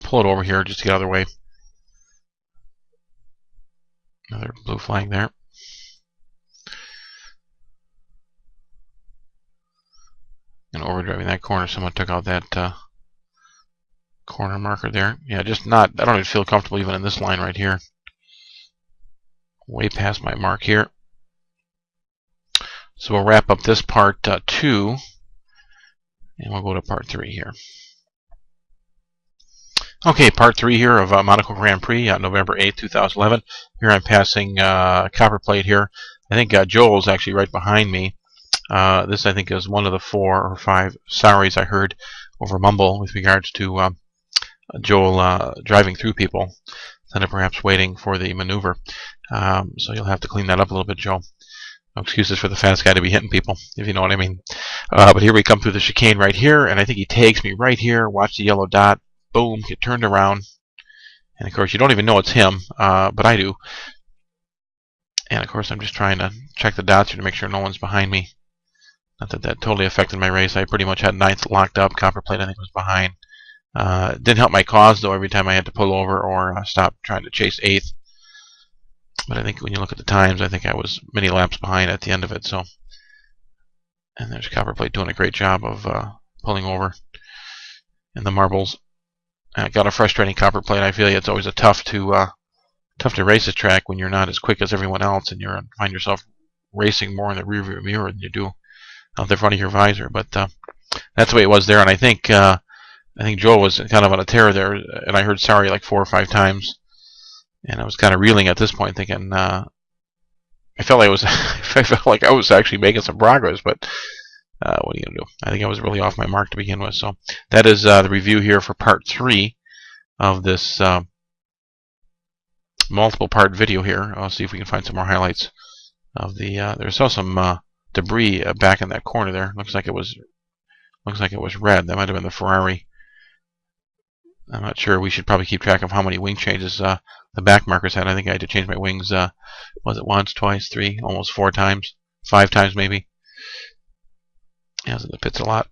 pull it over here just to get out of the way. Another blue flag there. And overdriving that corner, someone took out that corner marker there. Yeah, just not, I don't even feel comfortable even in this line right here. Way past my mark here. So we'll wrap up this part 2, and we'll go to part 3 here. Okay, part 3 here of Monaco Grand Prix, November 8th, 2011. Here I'm passing copper plate here. I think Joel is actually right behind me. This, I think, is one of the 4 or 5 sorries I heard over mumble with regards to Joel driving through people instead of perhaps waiting for the maneuver. So you'll have to clean that up a little bit, Joel. No excuses for the fast guy to be hitting people, if you know what I mean. But here we come through the chicane right here, and I think he tags me right here. Watch the yellow dot. Boom, get turned around. And, of course, you don't even know it's him, but I do. And, of course, I'm just trying to check the dots here to make sure no one's behind me. Not that that totally affected my race. I pretty much had 9th locked up. Copper plate, I think, was behind. Didn't help my cause, though, every time I had to pull over or stop trying to chase 8th. But I think when you look at the times, I think I was many laps behind at the end of it. So, and there's Copper Plate doing a great job of pulling over in the marbles. Got a frustrating Copper Plate. I feel it's always tough to race this track when you're not as quick as everyone else, and you find yourself racing more in the rearview mirror than you do out the front of your visor. But that's the way it was there. And I think Joel was kind of on a tear there, and I heard sorry like 4 or 5 times. And I was kind of reeling at this point, thinking I felt like I was actually making some progress, but what are you gonna do? I think I was really off my mark to begin with. So that is the review here for part 3 of this multiple part video here. I'll see if we can find some more highlights of the. There's also some debris back in that corner there. Looks like it was red. That might have been the Ferrari. I'm not sure. We should probably keep track of how many wing changes the back markers had. I think I had to change my wings, was it once, twice, 3, almost 4 times, 5 times maybe. Yeah, I was in the pits a lot.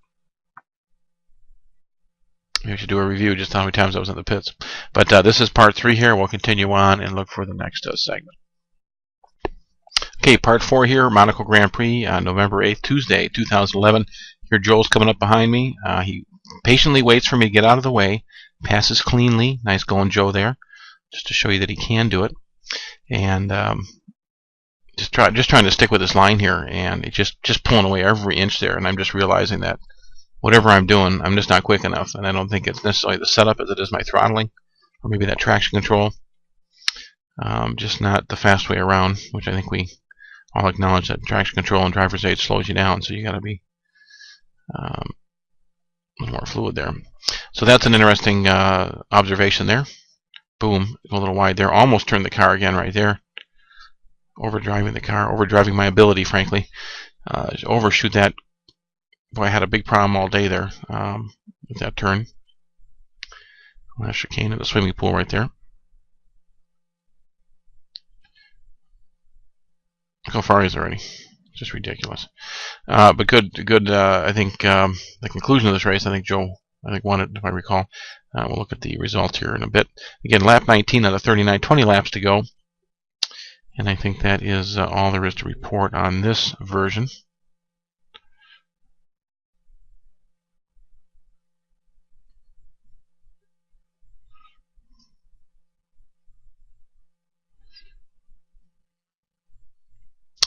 Maybe we should do a review just how many times I was in the pits. But this is part 3 here. We'll continue on and look for the next segment. Okay, part 4 here, Monaco Grand Prix, November 8th, Tuesday, 2011. Here Joel's coming up behind me. He patiently waits for me to get out of the way. Passes cleanly. Nice going, Joe, there. Just to show you that he can do it. And just trying to stick with this line here, and it's just pulling away every inch there. And I'm just realizing that whatever I'm doing, I'm just not quick enough. And I don't think it's necessarily the setup as it is my throttling, or maybe that traction control. Just not the fast way around, which I think we all acknowledge that traction control and driver's aid slows you down. So you got to be a little more fluid there. So that's an interesting observation there. Boom, a little wide there. Almost turned the car again right there. Overdriving the car, overdriving my ability, frankly. Overshoot that. Boy, I had a big problem all day there with that turn. Last chicane in the swimming pool right there. Look how far he is already. Just ridiculous. But good. I think the conclusion of this race, I think Joe won it, if I recall. We'll look at the results here in a bit. Again, lap 19 out of 39, 20 laps to go. And I think that is all there is to report on this version.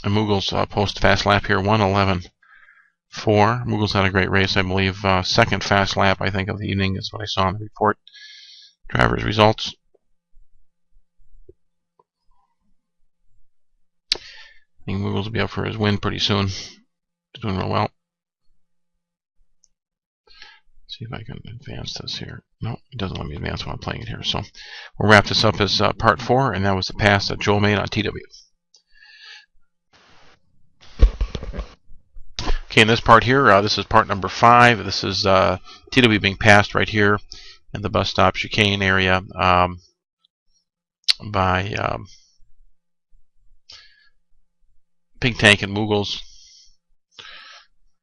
And Mughals post fast lap here, 1:11.4. Mughals had a great race, I believe. Second fast lap, I think, of the evening is what I saw in the report. Drivers' results. I think Mughals will be up for his win pretty soon. He's doing real well. Let's see if I can advance this here. No, it doesn't let me advance while I'm playing it here. So we'll wrap this up as part 4, and that was the pass that Joel made on TW. Okay, in this part here, this is part number 5. This is TW being passed right here in the bus stop chicane area by Pink Tank and Mughals.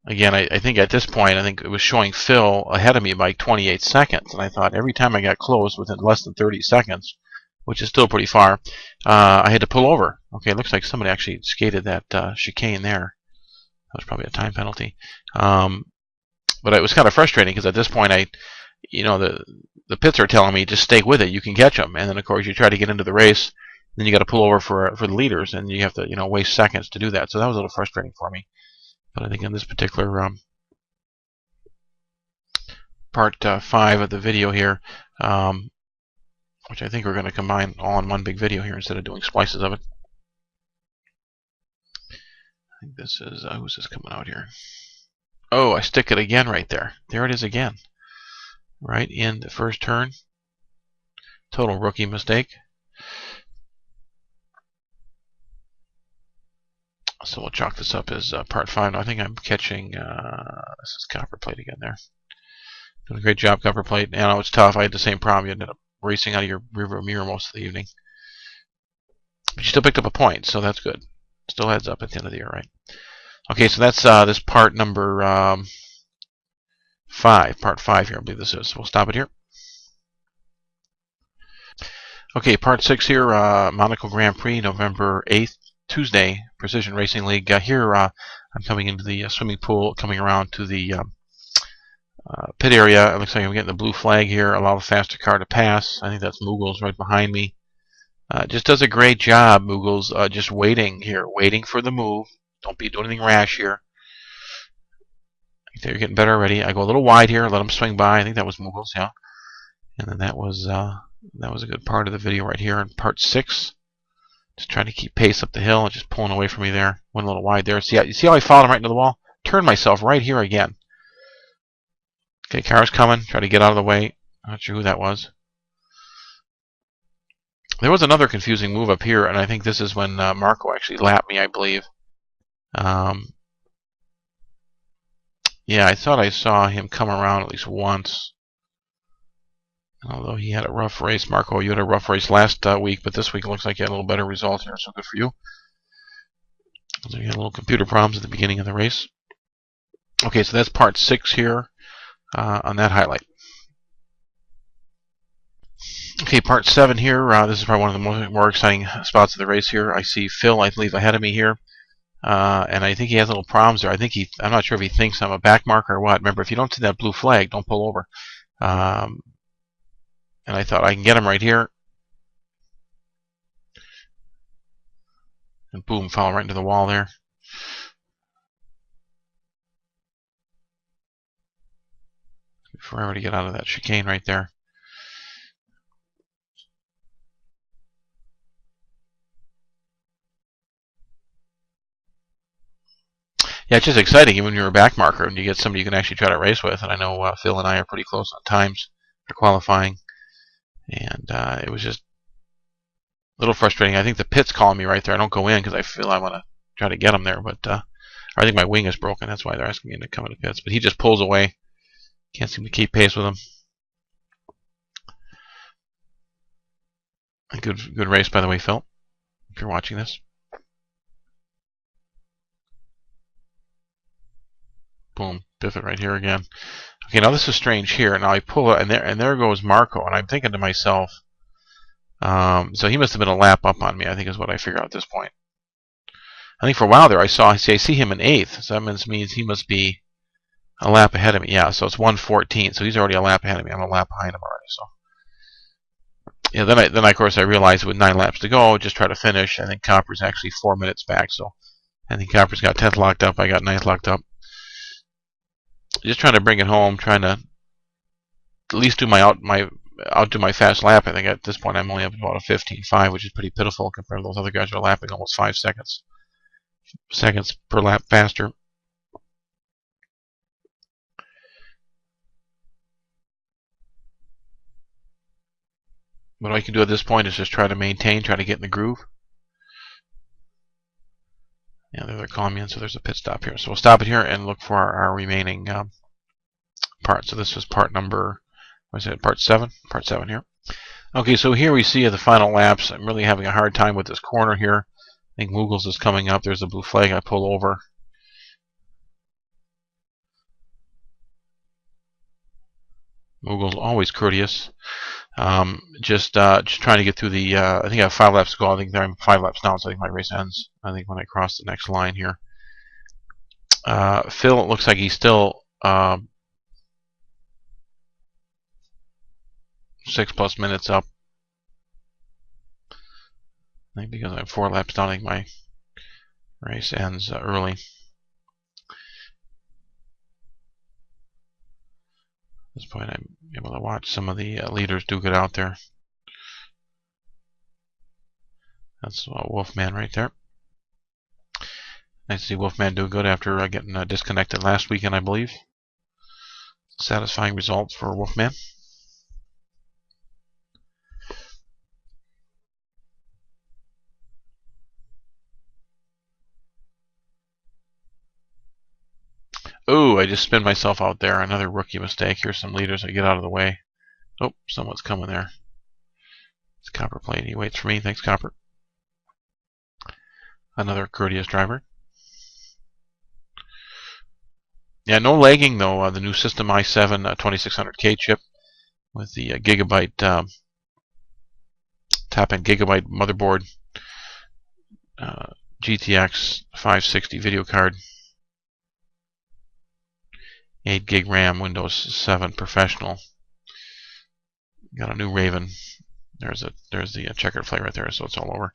again, I think at this point, I think it was showing Phil ahead of me by 28 seconds. And I thought every time I got close within less than 30 seconds, which is still pretty far, I had to pull over. Okay, it looks like somebody actually skated that chicane there. That was probably a time penalty. But it was kind of frustrating because at this point, the pits are telling me just stay with it. You can catch them, and then of course you try to get into the race, then you got to pull over for the leaders, and you have to waste seconds to do that. So that was a little frustrating for me. But I think in this particular part 5 of the video here, which I think we're going to combine all in one big video here instead of doing splices of it. I think this is who's this coming out here? Oh, I stick it again right there. There it is again. Right in the first turn. Total rookie mistake. So we'll chalk this up as part 5. Now, I think I'm catching, this is copper plate again there. Doing a great job, copper plate. And I know it's tough. I had the same problem. You ended up racing out of your rearview mirror most of the evening. But you still picked up a point, so that's good. Still heads up at the end of the year, right? Okay, so that's this part number 5. Part 5 here, I believe this is. So we'll stop it here. Okay, part 6 here, Monaco Grand Prix, November 8th, Tuesday, Precision Racing League. Here I'm coming into the swimming pool, coming around to the pit area. It looks like I'm getting the blue flag here. Allow the faster car to pass. I think that's Moogles right behind me. Just does a great job, Moogles, just waiting here, waiting for the move. Don't do anything rash here. I think they're getting better already. I go a little wide here, let them swing by. I think that was Moogles, yeah. And then that was a good part of the video right here in part 6. Just trying to keep pace up the hill and just pulling away from me there. Went a little wide there. You see how I followed him right into the wall? Turned myself right here again. Okay, car's coming. Try to get out of the way. Not sure who that was. There was another confusing move up here, and I think this is when Marco actually lapped me, I believe. Yeah, I thought I saw him come around at least once. Although he had a rough race. Marco, you had a rough race last week, but this week it looks like you had a little better result here, so good for you. So you had a little computer problems at the beginning of the race. Okay, so that's part 6 here on that highlight. Okay, part 7 here. This is probably one of the more exciting spots of the race here. I see Phil, I believe, ahead of me here. And I think he has little problems there. I'm not sure if he thinks I'm a back marker or what. Remember, if you don't see that blue flag, don't pull over. And I thought I can get him right here. And boom, fall right into the wall there. Forever to get out of that chicane right there. Yeah, it's just exciting even when you're a back marker and you get somebody you can actually try to race with. And I know Phil and I are pretty close on times for qualifying. And it was just a little frustrating. I think the pit's calling me right there. I don't go in because I feel I want to try to get him there. But I think my wing is broken. That's why they're asking me to come into pits. But he just pulls away. Can't seem to keep pace with him. A good race, by the way, Phil, if you're watching this. Boom, biff it right here again. Okay, now this is strange here. Now I pull it, and there goes Marco, and I'm thinking to myself, so he must have been a lap up on me, I think is what I figure out at this point. I think for a while there I see him in 8th, so that means he must be a lap ahead of me. Yeah, so it's 1:14, so he's already a lap ahead of me. I'm a lap behind him already. So yeah, then of course I realized with 9 laps to go, just try to finish. I think Copper's actually 4 minutes back, so I think Copper's got 10th locked up. I got 9th locked up. Just trying to bring it home, trying to at least do outdo my fast lap. I think at this point I'm only up about a 15.5, which is pretty pitiful compared to those other guys who are lapping almost 5 seconds per lap faster. What I can do at this point is just try to maintain, try to get in the groove. Yeah, they're calling me in, so there's a pit stop here. So we'll stop it here and look for our remaining part. So this was part number, what is it, part 7? Part 7 here. Okay, so here we see the final laps. I'm really having a hard time with this corner here. I think Moogles is coming up. There's a blue flag. I pull over. Mughals always courteous. Just trying to get through the. I think I have 5 laps to go. I think I'm 5 laps now, so I think my race ends. I think when I cross the next line here. Phil, it looks like he's still 6+ minutes up. I think because I'm 4 laps down, I think my race ends early. At this point, I'm able to watch some of the leaders do get out there. That's Wolfman right there. Nice to see Wolfman do good after getting disconnected last weekend, I believe. Satisfying results for Wolfman. Oh, I just spin myself out there. Another rookie mistake. Here's some leaders. I get out of the way. Oh, someone's coming there. It's Copper playing. He waits for me. Thanks, Copper. Another courteous driver. Yeah, no lagging though. The new System i7 2600K chip with the gigabyte top-end gigabyte motherboard, GTX 560 video card, 8 gig RAM, Windows 7 Professional. Got a new Raven. There's the checkered flag right there, so it's all over.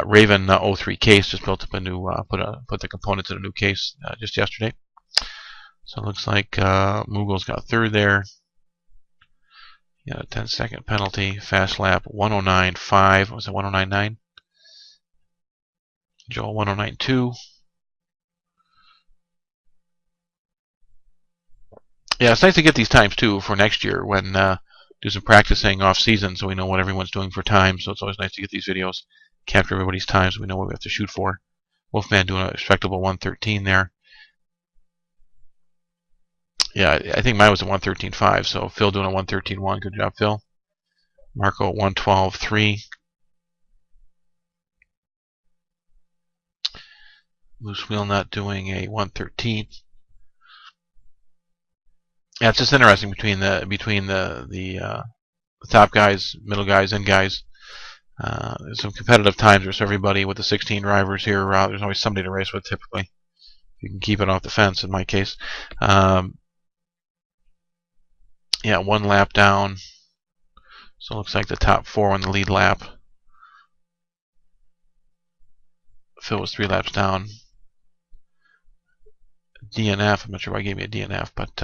Raven 03 case, just built up a new put the components in a new case just yesterday. So it looks like Mughals got third there. He got a 10-second penalty. Fast lap 109.5. Was it 109.9? Joel 109.2. Yeah, it's nice to get these times too for next year when do some practicing off season so we know what everyone's doing for time. So it's always nice to get these videos, capture everybody's times so we know what we have to shoot for. Wolfman doing a respectable 113 there. Yeah, I think mine was a 113.5, so Phil doing a 113.1. Good job, Phil. Marco 112.3. Loose Wheel not doing a 113. Yeah, it's just interesting between the top guys, middle guys, end guys. There's some competitive times for everybody with the 16 drivers here. There's always somebody to race with typically. You can keep it off the fence in my case. Yeah, 1 lap down. So it looks like the top 4 on the lead lap. Phil was 3 laps down. DNF, I'm not sure why I gave me a DNF, but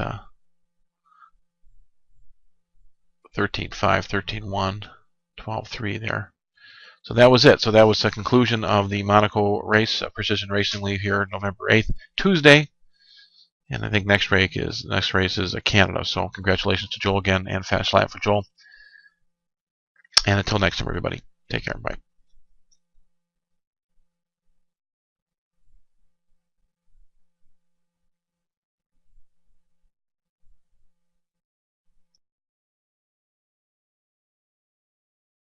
13.5, 13.1, 12.3 there. So that was it. So that was the conclusion of the Monaco race, Precision Racing League here November 8th, Tuesday. And I think next race is Canada. So congratulations to Joel again, and fast lap for Joel. And until next time, everybody, take care. Bye.